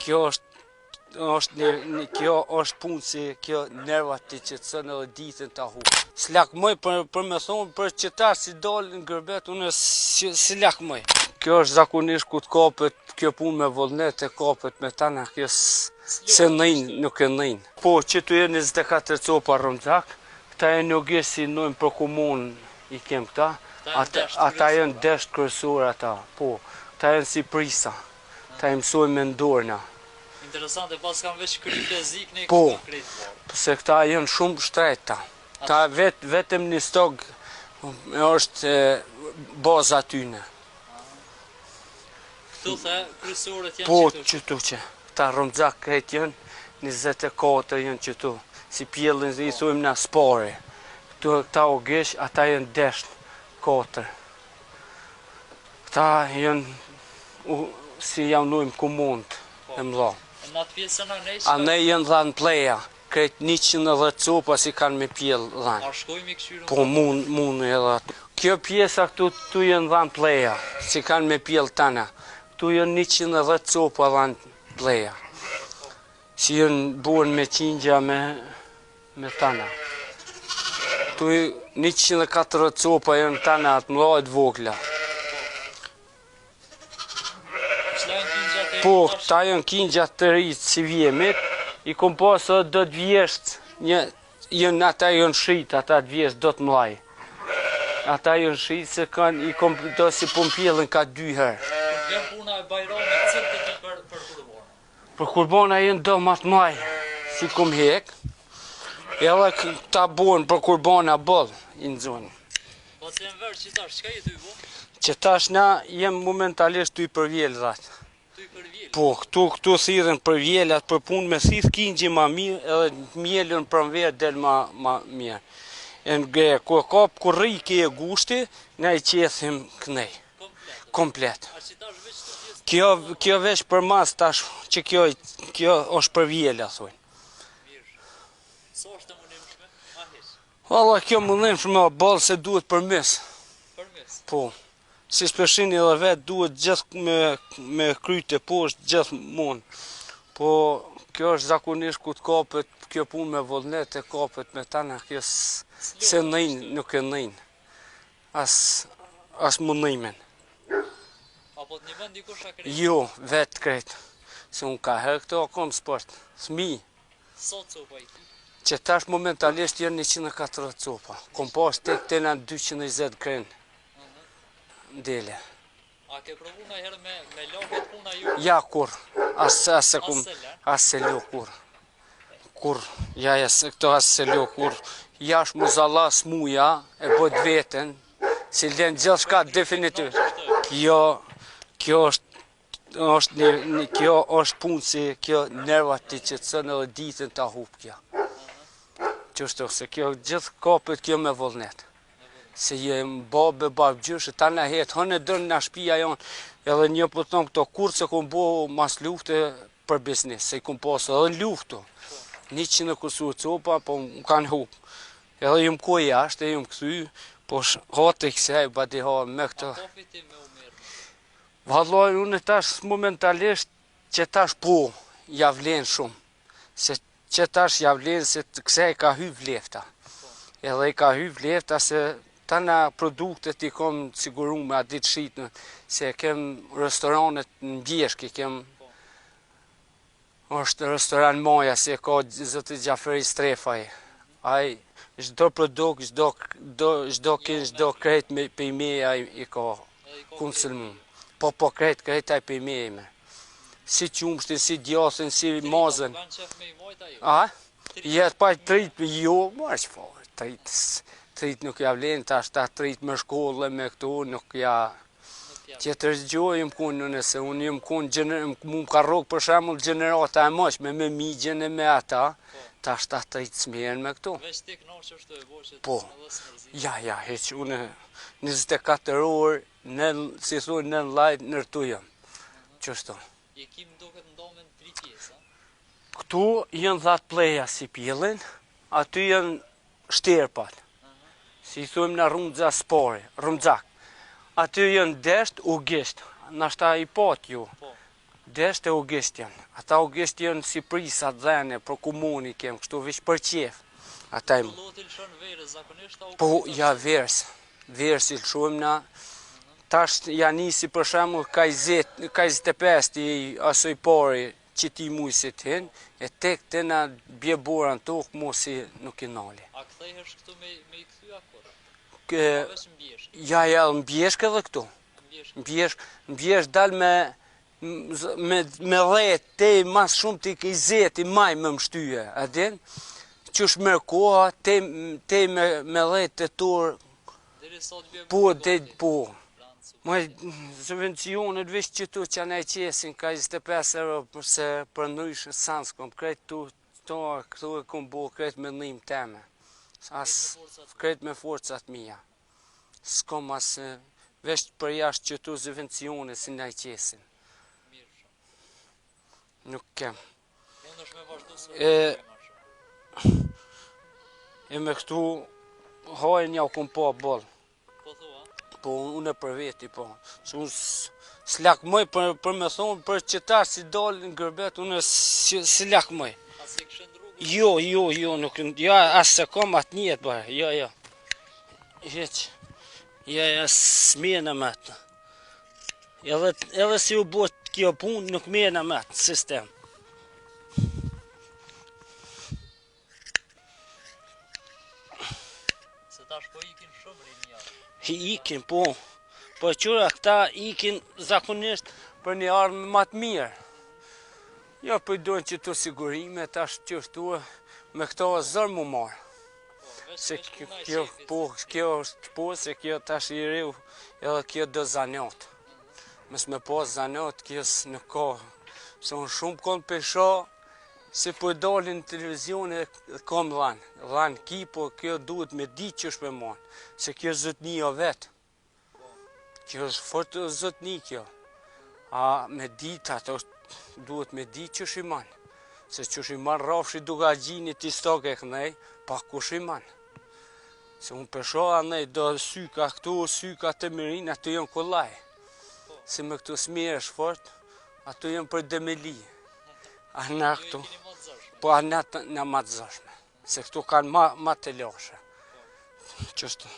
Kjo është punë si kjo nervat të qetëson edhe ditën ta hu. S'lakmoj për me thonë për qytetar si dalin në gërbet, unë si lakmoj. Kjo është zakonisht ku të kapet kjo punë me vullnet e kapet me tana, kjo se nëjnë, nuk e nëjnë. Po, që tu e 24 copa rëmzak, këta e një gjë si nëjnë për komunë i kem këta, ata e në desht kërësor ata, po, këta e në si prisa, ta e mësoj me ndorna. Interesante, pas kam veç kry fizik në po, konkret. Pëse këta janë shumë shtrejta. Ta vetëm një stog është baza tyne. Këtu the, kryesorët janë po, qëtu? Po, qëtu që. Këta rëmzak këtë janë, 24 janë qëtu. Si pjellin i thujmë na spare. Këta o gesh, ata janë desht 4. Këta janë, si javnujmë kumund e mdha. Në atë pjesën a ne janë dhanë pleja, kretë 110 copa si kanë me pjellë dhanë. A shkojmë i këshyrën? Po mund edhe atë. Kjo pjesa këtu janë dhanë pleja, si kanë me pjellë tana. Këtu janë 110 copa dhanë pleja. Si janë buën me qingja me tana. Këtu 140 copa janë tana atë mlajt vogla. Po, këta janë kingja të rritë si vjemit, i kom pasë do të vjesht, ata janë shrit, ata të vjesht do të mlaj. Ata janë shrit se kanë, i kom do si pompjellën ka 2 herë. Vjen puna e bajramit, cilë të ti për kurbona? Për kurbona janë do ma të mlaj, si kom hek, edhe këta buën për kurbona bëllë, i në zonë. Po se jenë verë qëtash, qëka jetu i bo? Qëtash na jem momentalisht të i përvjellë dhatë. Po, këtu thirën për vjellat, për punë me thith kingji ma mirë, edhe mjellën për mverë del ma mirë. E në ku kap kur rriki e gushti, ne i qethim kënej. Komplet. Kjo veç për mas tash, që kjo është për vjella, thuj. Sa është të mundimshme? A heq? Valla, kjo mundimshme a balë se duhet për mes. Për mes? Po. Si shpeshini edhe vetë duhet gjithë me kryt e poshtë gjithë mund. Po kjo është zakonisht ku të kapet kjo punë me vullnet e kapet me tana, kjo se nëjnë, nuk e nëjnë. As mundimin. Apo të një vend dikush a kretë? Jo, vetë kretë. Se unë ka herë këto akom sport. Thmi. Sa copa i ki? Që tash momentalisht janë 140 copa. Kom pas tek tena 220 krenë. Dele. A ke provu nga herë me lakët puna ju? Ja, kur. Asë lo, kur. Kur. Ja, këto asë lo, kur. Jash muzalla smuja, e bët vetën, si len gjithë shka definitiv. Kjo është punë si kjo nervat të qetëson edhe ditën ta hup kja. Qështu, se kjo gjithë kapet kjo me vullnet. Se jem babë gjyshë, ta në hetë, hënë e dërnë në shpia janë, edhe një për tonë këto kur se kom bo mas lufte për biznis, se i kom pasë edhe luftu. 100 kusur copa, po më kanë hupë. Edhe jem ko jashtë, e jem këthy, po hate i kësej, badi ha me këto. A po fitim me umirë? Vallaj, unë tash momentalisht që tash po javlen shumë, se që tash javlen se kësej ka hy vlefta. Edhe i ka hy vlefta se tana produktet i kom siguru me atë ditë shqitën, se kem restoranet në Bjeshki, është restoran Maja, se ka zëtë Gjaferi Strefaj. Aj, çdo produkt, çdo krejt për i me i ka konsumum. Po krejt aj për i me ime. Si qumshtin, si djasin, si mazën. A? Jetë pa trit, jo, marë që farë, trit nuk ja vlen, tash ta trit me shkolle, me këto, nuk ja... Tjetër gjoj më konë nëse unë jëmë konë, mu më ka rogë për shemull gjenerata e mosh, me migjen e me ata, tash ta trit smerën me këto. Veç ti knaqë është të e boqet, po, ja, heq, unë 24 orë, si thunë në lajt nërtu jëm, qështu. Jekim duket ndomen 3 pjesë, a? Këtu jënë dhatë pleja si pjellin, aty jënë shterpat, si thumë në rrumdza spore, rrumdzak. Aty jënë desht u gisht, nashta i pat ju. Desht e Augustion. Ata Augustion si prisa dhene për komuni kem, kështu vish për qef. Ata im. Lloti lëshon verës zakonisht au. Po, ja vers. Vers i lëshojmë na. Tash ja nisi për shembull ka 25 i asoj pari që ti mujësit hin, e tek të na bje bora në tokë mos i nuk i nali. A kthehesh këtu me i kthy akur? Kë, Vesh mbjesh. ja, mbjeshk edhe këtu. Mbjesh. Mbjesh dal me dhejt, te mas shumë ti ke 20 i maj me mshtyje, a din? Qysh merr koha, te me dhejt të tur, Deri sot bie. po, po. Moj, subvencionet vish që tu që ne qesin ka 25 euro përse për ndryshë sans kom, krejt këtu e kom bo krejt me ndhim teme. Krejt me forcat mija. S'kom as vesh për jashtë që tu subvencionet si ne qesin. Nuk kem. Mundesh me vazhdu E me këtu hajnë ja u kom pa boll. Po thua? Po unë për veti, po. Unë s'lakmoj për me thonë, për qëtar si dalë në gërbet, unë s'lakmoj. A si këshën rrugë? Jo, nuk, ja, asë se kom atë njetë, bërë, jo. Heq, ja, s'mjena me atë. Edhe si u bot kjo punë, nuk mjena me atë sistem. Se tash po ikin shumë rinja. Ikin, po. Po qëra këta ikin zakonisht për një armë më të mirë. Jo, për dojnë që të sigurime, tash që shtu me këto zërë mu marë. Se kjo është po, se kjo tash i riu, edhe kjo do zanjot. Mes me po zanjot, kjo nuk ka. Se unë shumë konë pesha, se po dalin në televizion e kom dhanë. Dhanë ki, po kjo duhet me di që është me marë. Se kjo zëtni o vetë. Kjo është fort zëtni kjo. A me dit ato duhet me di që është i manë. Se që është i manë rafshi duka gjini ti stok e kënej, pa ku është i manë. Se unë pesha anej do syka këtu, syka të mirin, ato jënë kollaj. Se me këtu smirë është fort, ato jënë për demeli. A në këtu, po a në matë zashme. Se këtu kanë ma të lashe. Qështu.